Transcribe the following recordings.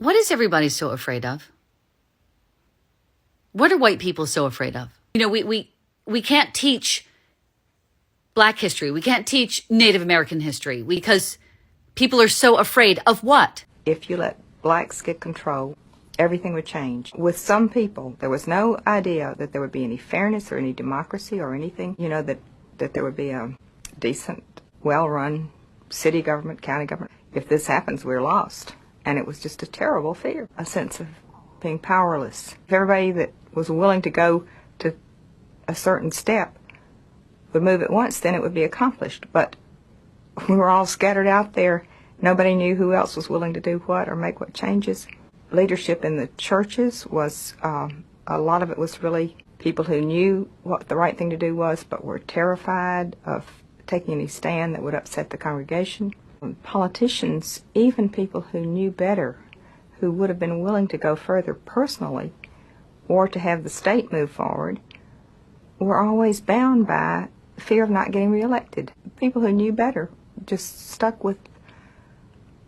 What is everybody so afraid of? What are white people so afraid of? You know, we can't teach Black history. We can't teach Native American history because people are so afraid of what? If you let blacks get control, everything would change. With some people, there was no idea that there would be any fairness or any democracy or anything, that there would be a decent, well-run city government, county government. If this happens, we're lost. And it was just a terrible fear, a sense of being powerless. If everybody that was willing to go to a certain step would move at once, then it would be accomplished. But we were all scattered out there. Nobody knew who else was willing to do what or make what changes. Leadership in the churches was, a lot of it was really people who knew what the right thing to do was, but were terrified of taking any stand that would upset the congregation. Politicians, even people who knew better, who would have been willing to go further personally or to have the state move forward, were always bound by fear of not getting reelected. People who knew better just stuck with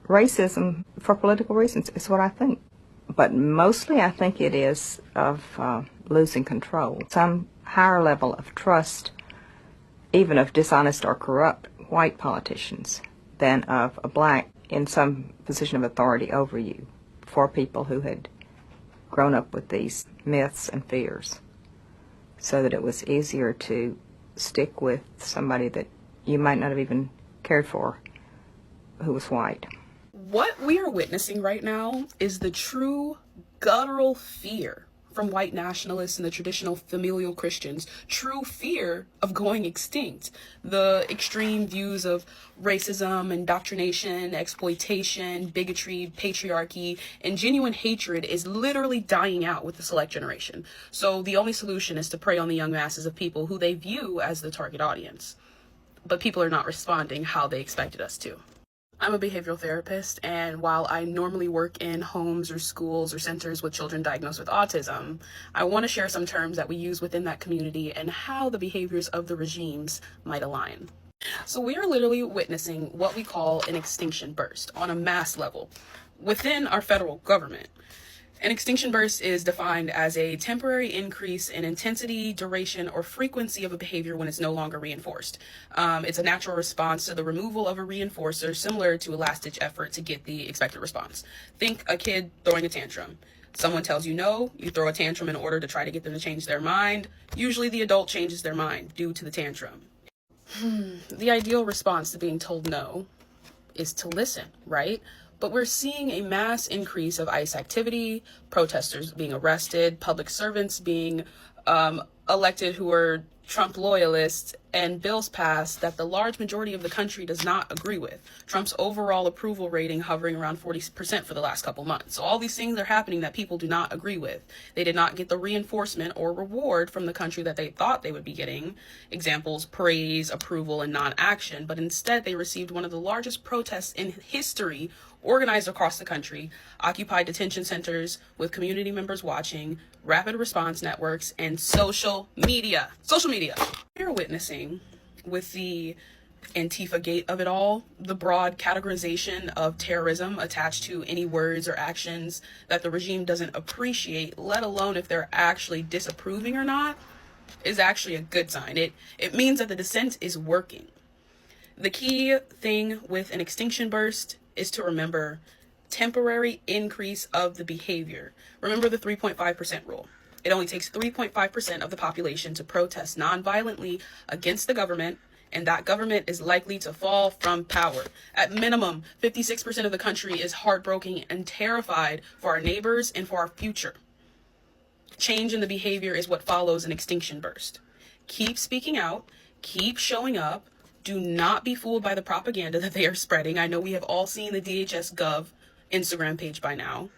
racism for political reasons, is what I think. But mostly I think it is of losing control. Some higher level of trust, even of dishonest or corrupt white politicians, than of a black in some position of authority over you, for people who had grown up with these myths and fears, so that it was easier to stick with somebody that you might not have even cared for, who was white. What we are witnessing right now is the true guttural fear from white nationalists and the traditional familial Christians, true fear of going extinct. The extreme views of racism, indoctrination, exploitation, bigotry, patriarchy, and genuine hatred is literally dying out with the select generation. So the only solution is to prey on the young masses of people who they view as the target audience. But people are not responding how they expected us to. I'm a behavioral therapist, and while I normally work in homes or schools or centers with children diagnosed with autism, I want to share some terms that we use within that community and how the behaviors of the regimes might align. So we are literally witnessing what we call an extinction burst on a mass level within our federal government. An extinction burst is defined as a temporary increase in intensity, duration, or frequency of a behavior when it's no longer reinforced. It's a natural response to the removal of a reinforcer, similar to a last-ditch effort to get the expected response. Think a kid throwing a tantrum. Someone tells you no, you throw a tantrum in order to try to get them to change their mind. Usually the adult changes their mind due to the tantrum. The ideal response to being told no is to listen, right? But we're seeing a mass increase of ICE activity, protesters being arrested, public servants being elected who are Trump loyalists, and bills passed that the large majority of the country does not agree with. Trump's overall approval rating hovering around 40% for the last couple months. So all these things are happening that people do not agree with. They did not get the reinforcement or reward from the country that they thought they would be getting. Examples, praise, approval, and non-action. But instead, they received one of the largest protests in history organized across the country, occupied detention centers with community members watching, rapid response networks, and social media. We're witnessing with the Antifa gate of it all, the broad categorization of terrorism attached to any words or actions that the regime doesn't appreciate, let alone if they're actually disapproving or not, is actually a good sign. It means that the dissent is working. The key thing with an extinction burst is to remember temporary increase of the behavior. Remember the 3.5% rule. It only takes 3.5% of the population to protest non-violently against the government, and that government is likely to fall from power. At minimum, 56% of the country is heartbroken and terrified for our neighbors and for our future. Change in the behavior is what follows an extinction burst. Keep speaking out, keep showing up. Do not be fooled by the propaganda that they are spreading. I know we have all seen the DHS Gov Instagram page by now.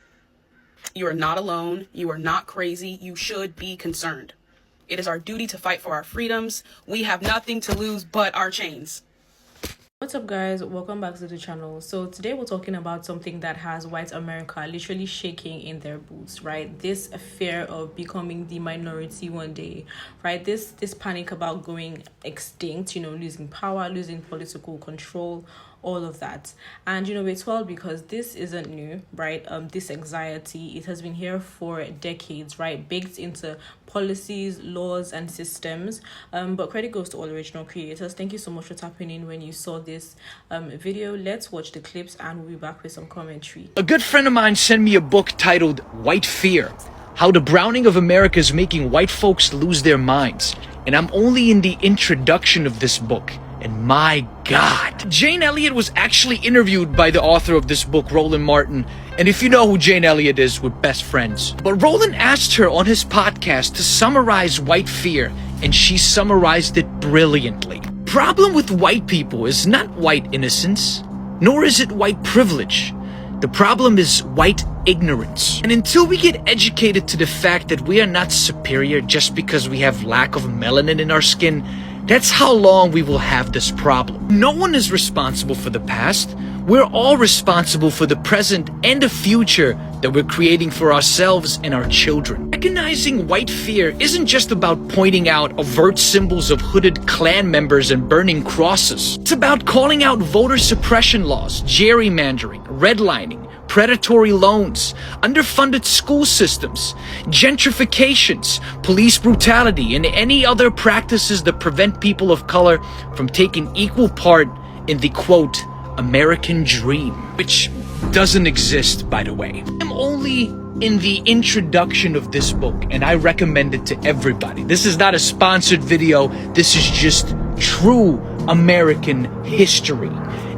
You are not alone. You are not crazy. You should be concerned. It is our duty to fight for our freedoms. We have nothing to lose but our chains. What's up, guys? Welcome back to the channel. So today we're talking about something that has white America literally shaking in their boots, right? This fear of becoming the minority one day, right? This panic about going extinct, losing power, losing political control, all of that. And it's well because this isn't new, right? This anxiety, it has been here for decades, right? Baked into policies, laws, and systems. But credit goes to all original creators. Thank you so much for tapping in when you saw this video. Let's watch the clips and we'll be back with some commentary. A good friend of mine sent me a book titled White Fear: How the Browning of America is Making White Folks Lose Their Minds. And I'm only in the introduction of this book. And my God. Jane Elliott was actually interviewed by the author of this book, Roland Martin. And if you know who Jane Elliott is, we're best friends. But Roland asked her on his podcast to summarize white fear, and she summarized it brilliantly. Problem with white people is not white innocence, nor is it white privilege. The problem is white ignorance. And until we get educated to the fact that we are not superior just because we have lack of melanin in our skin, that's how long we will have this problem. No one is responsible for the past. We're all responsible for the present and the future that we're creating for ourselves and our children. Recognizing white fear isn't just about pointing out overt symbols of hooded Klan members and burning crosses. It's about calling out voter suppression laws, gerrymandering, redlining, predatory loans, underfunded school systems, gentrifications, police brutality, and any other practices that prevent people of color from taking equal part in the, quote, American dream, which doesn't exist, by the way. I'm only in the introduction of this book, and I recommend it to everybody. This is not a sponsored video. This is just true American history.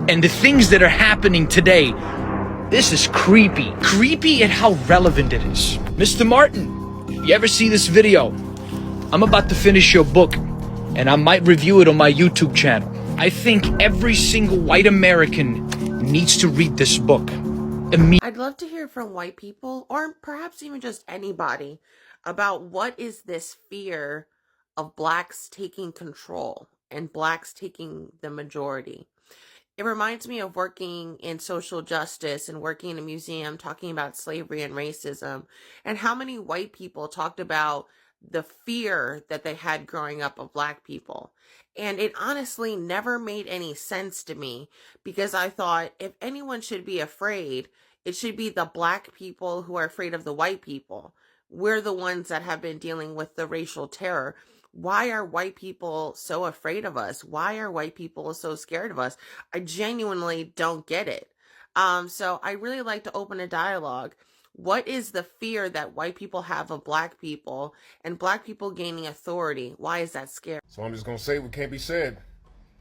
And the things that are happening today, this is creepy. Creepy at how relevant it is. Mr. Martin, if you ever see this video, I'm about to finish your book, and I might review it on my YouTube channel. I think every single white American needs to read this book immediately. I'd love to hear from white people, or perhaps even just anybody, about what is this fear of blacks taking control and blacks taking the majority. It reminds me of working in social justice and working in a museum talking about slavery and racism, and how many white people talked about the fear that they had growing up of black people. And it honestly never made any sense to me, because I thought if anyone should be afraid, it should be the black people who are afraid of the white people. We're the ones that have been dealing with the racial terror. Why are white people so afraid of us? Why are white people so scared of us? I genuinely don't get it. So I really like to open a dialogue. What is the fear that white people have of black people and black people gaining authority? Why is that scary? So I'm just going to say what can't be said.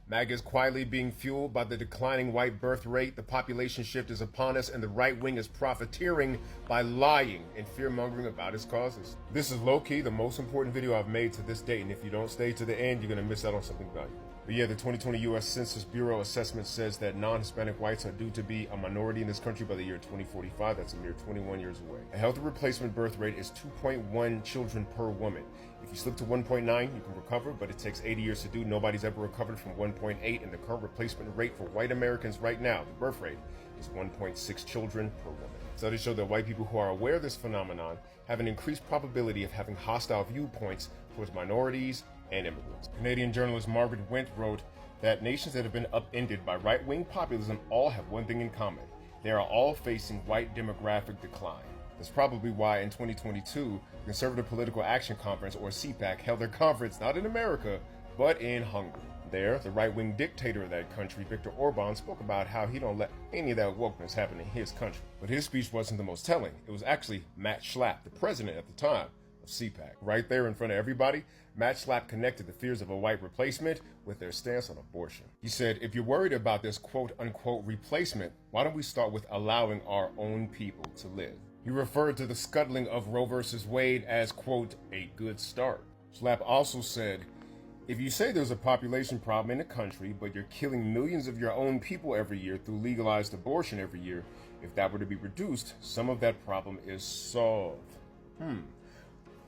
MAGA is quietly being fueled by the declining white birth rate. The population shift is upon us, and the right wing is profiteering by lying and fear-mongering about its causes. This is low-key the most important video I've made to this date, and if you don't stay to the end, you're going to miss out on something valuable. But yeah, the 2020 U.S. Census Bureau assessment says that non-Hispanic whites are due to be a minority in this country by the year 2045. That's a mere 21 years away. A healthy replacement birth rate is 2.1 children per woman. If you slip to 1.9, you can recover, but it takes 80 years to do. Nobody's ever recovered from 1.8, and the current replacement rate for white Americans right now, the birth rate, is 1.6 children per woman. Studies show that white people who are aware of this phenomenon have an increased probability of having hostile viewpoints towards minorities and immigrants. Canadian journalist Margaret Went wrote that nations that have been upended by right-wing populism all have one thing in common. They are all facing white demographic decline. That's probably why in 2022, the Conservative Political Action Conference, or CPAC, held their conference not in America, but in Hungary. There, the right-wing dictator of that country, Viktor Orban, spoke about how he don't let any of that wokeness happen in his country. But his speech wasn't the most telling. It was actually Matt Schlapp, the president at the time of CPAC. Right there in front of everybody, Matt Schlapp connected the fears of a white replacement with their stance on abortion. He said, if you're worried about this quote-unquote replacement, why don't we start with allowing our own people to live? He referred to the scuttling of Roe versus Wade as, quote, a good start. Schlapp also said, if you say there's a population problem in the country, but you're killing millions of your own people every year through legalized abortion every year, if that were to be reduced, some of that problem is solved.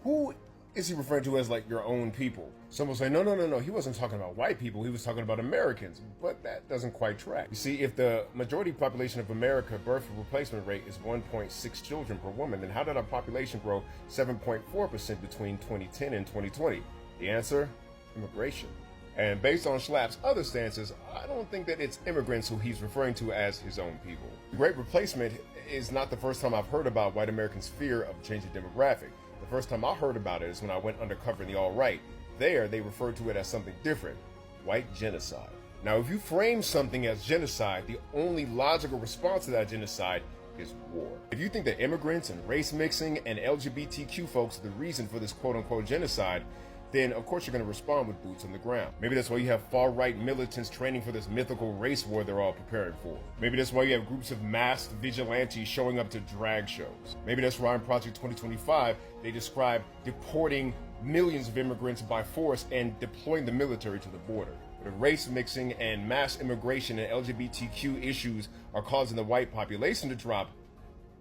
Who is he referring to as, like, your own people? Some will say, no, he wasn't talking about white people, he was talking about Americans, but that doesn't quite track. You see, if the majority population of America birth replacement rate is 1.6 children per woman, then how did our population grow 7.4% between 2010 and 2020? The answer? Immigration. And based on Schlapp's other stances, I don't think that it's immigrants who he's referring to as his own people. The Great Replacement is not the first time I've heard about white Americans' fear of changing demographic. The first time I heard about it is when I went undercover in the alt-right. There, they referred to it as something different, white genocide. Now, if you frame something as genocide, the only logical response to that genocide is war. If you think that immigrants and race mixing and LGBTQ folks are the reason for this quote-unquote genocide, then of course you're going to respond with boots on the ground. Maybe that's why you have far-right militants training for this mythical race war they're all preparing for. Maybe that's why you have groups of masked vigilantes showing up to drag shows. Maybe that's why in Project 2025 they describe deporting millions of immigrants by force and deploying the military to the border. But if race mixing and mass immigration and LGBTQ issues are causing the white population to drop,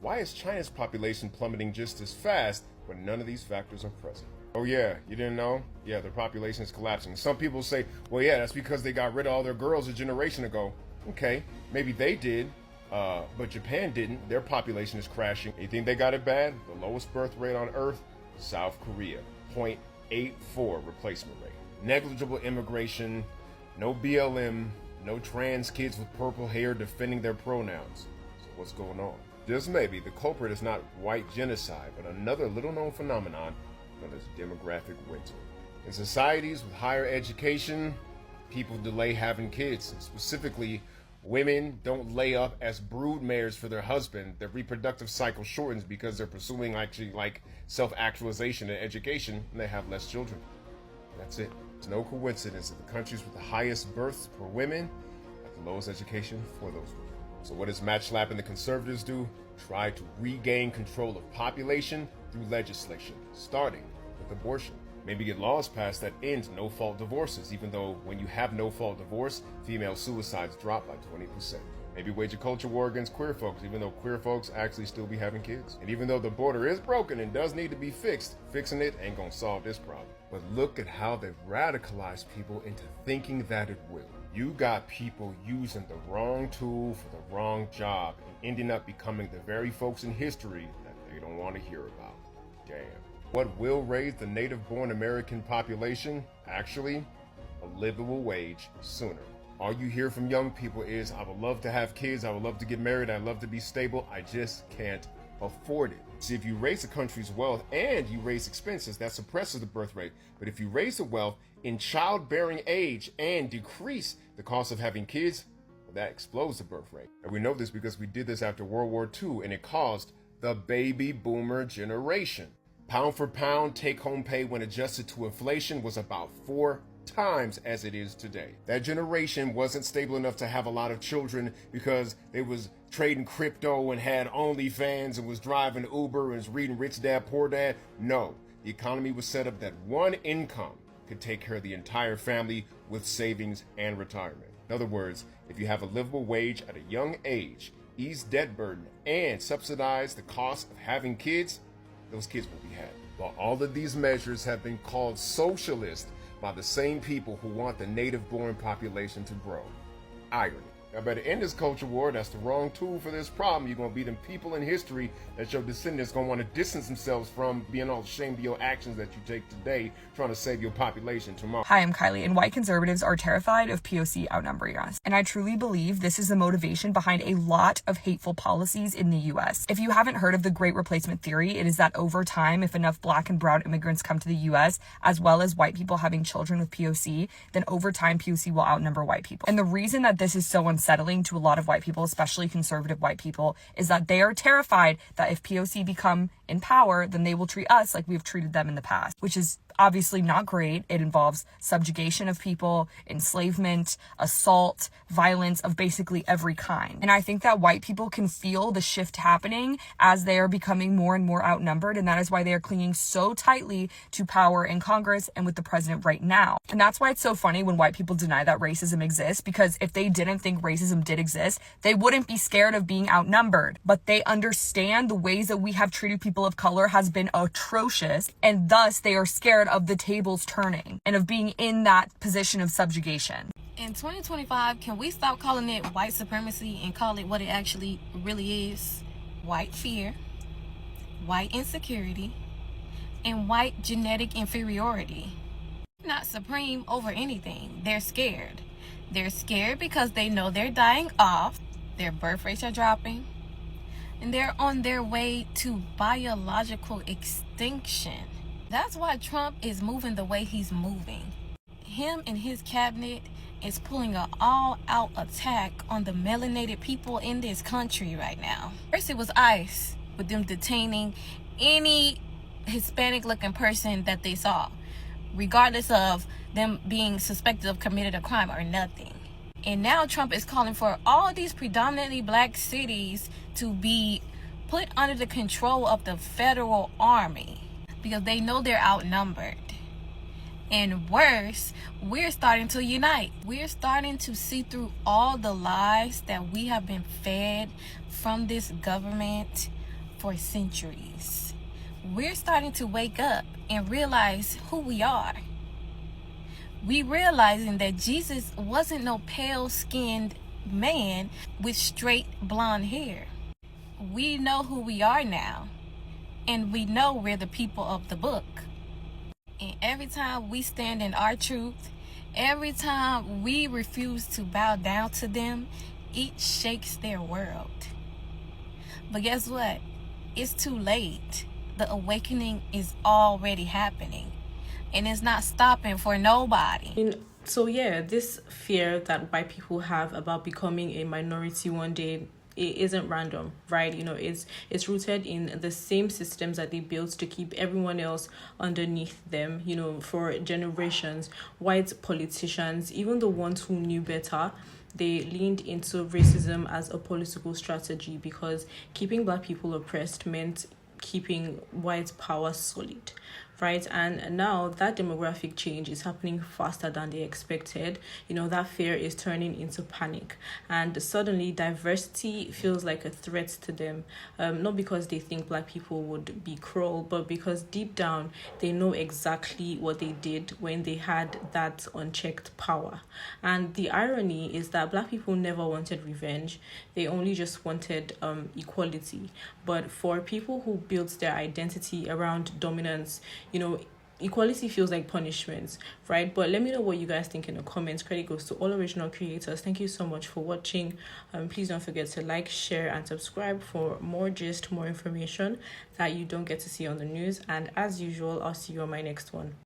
why is China's population plummeting just as fast when none of these factors are present? Oh yeah, you didn't know? Yeah, their population is collapsing. Some people say, well yeah, that's because they got rid of all their girls a generation ago. Okay, maybe they did, but Japan didn't. Their population is crashing. You think they got it bad? The lowest birth rate on Earth? South Korea, 0.84 replacement rate. Negligible immigration, no BLM, no trans kids with purple hair defending their pronouns. So what's going on? Just maybe the culprit is not white genocide, but another little known phenomenon known as demographic winter. In societies with higher education, people delay having kids. Specifically, women don't lay up as brood mares for their husband. Their reproductive cycle shortens because they're pursuing actually like self-actualization and education, and they have less children. That's it. It's no coincidence that the countries with the highest births per women have the lowest education for those women. So what does Matt Schlapp and the conservatives do? Try to regain control of population through legislation, starting with abortion. Maybe get laws passed that end no-fault divorces, even though when you have no-fault divorce, female suicides drop by 20%. Maybe wage a culture war against queer folks, even though queer folks actually still be having kids. And even though the border is broken and does need to be fixed, fixing it ain't gonna solve this problem. But look at how they've radicalized people into thinking that it will. You got people using the wrong tool for the wrong job and ending up becoming the very folks in history that they don't want to hear about. Damn. What will raise the native-born American population? Actually, a livable wage sooner. All you hear from young people is, I would love to have kids, I would love to get married, I'd love to be stable, I just can't afford it. See, if you raise a country's wealth and you raise expenses, that suppresses the birth rate. But if you raise the wealth in childbearing age and decrease the cost of having kids, well, that explodes the birth rate. And we know this because we did this after World War II, and it caused the baby boomer generation. Pound for pound, take-home pay when adjusted to inflation was about 4 times as it is today. That generation wasn't stable enough to have a lot of children because they was trading crypto and had OnlyFans and was driving Uber and was reading Rich Dad Poor Dad. No, the economy was set up that one income could take care of the entire family with savings and retirement. In other words, if you have a livable wage at a young age, ease debt burden, and subsidize the cost of having kids, those kids will be happy. While all of these measures have been called socialist by the same people who want the native-born population to grow. Irony. Now, by the end of this culture war, that's the wrong tool for this problem. You're going to be them people in history that your descendants going to want to distance themselves from, being all ashamed of your actions that you take today, trying to save your population tomorrow. Hi, I'm Kylie, and white conservatives are terrified of POC outnumbering us. And I truly believe this is the motivation behind a lot of hateful policies in the US. If you haven't heard of the Great Replacement Theory, it is that over time, if enough black and brown immigrants come to the US, as well as white people having children with POC, then over time, POC will outnumber white people. And the reason that this is so unsettling to a lot of white people, especially conservative white people, is that they are terrified that if POC become in power, then they will treat us like we've treated them in the past, which is obviously not great. It involves subjugation of people, enslavement, assault, violence of basically every kind. And I think that white people can feel the shift happening as they are becoming more and more outnumbered, and that is why they are clinging so tightly to power in Congress and with the president right now. And that's why it's so funny when white people deny that racism exists, because if they didn't think racism did exist, they wouldn't be scared of being outnumbered. But they understand the ways that we have treated people of color has been atrocious, and thus they are scared of the tables turning and of being in that position of subjugation. In 2025, can we stop calling it white supremacy and call it what it actually really is? White fear, white insecurity, and white genetic inferiority. not supreme over anything. They're scared. They're scared because they know they're dying off, their birth rates are dropping, and they're on their way to biological extinction. That's why Trump is moving the way he's moving. Him and his cabinet is pulling an all-out attack on the melanated people in this country right now. First it was ICE, with them detaining any Hispanic-looking person that they saw, regardless of them being suspected of committed a crime or nothing. And now Trump is calling for all these predominantly black cities to be put under the control of the federal army because they know they're outnumbered. And worse, we're starting to unite. We're starting to see through all the lies that we have been fed from this government for centuries. We're starting to wake up and realize who we are. We realizing that Jesus wasn't no pale-skinned man with straight blonde hair. We know who we are now, and we know we're the people of the book. And every time we stand in our truth, every time we refuse to bow down to them, it shakes their world. But guess what? It's too late. The awakening is already happening, and it's not stopping for nobody. So yeah, this fear that white people have about becoming a minority one day, it isn't random, right? It's rooted in the same systems that they built to keep everyone else underneath them, for generations. White politicians, even the ones who knew better, they leaned into racism as a political strategy because keeping black people oppressed meant keeping white power solid, right? And now that demographic change is happening faster than they expected. That fear is turning into panic, and suddenly diversity feels like a threat to them, not because they think black people would be cruel, but because deep down they know exactly what they did when they had that unchecked power. And the irony is that black people never wanted revenge, they only just wanted equality. But for people who built their identity around dominance, equality feels like punishment, right? But let me know what you guys think in the comments. Credit goes to all original creators. Thank you so much for watching. Please don't forget to like, share, and subscribe for more more information that you don't get to see on the news. And as usual, I'll see you on my next one.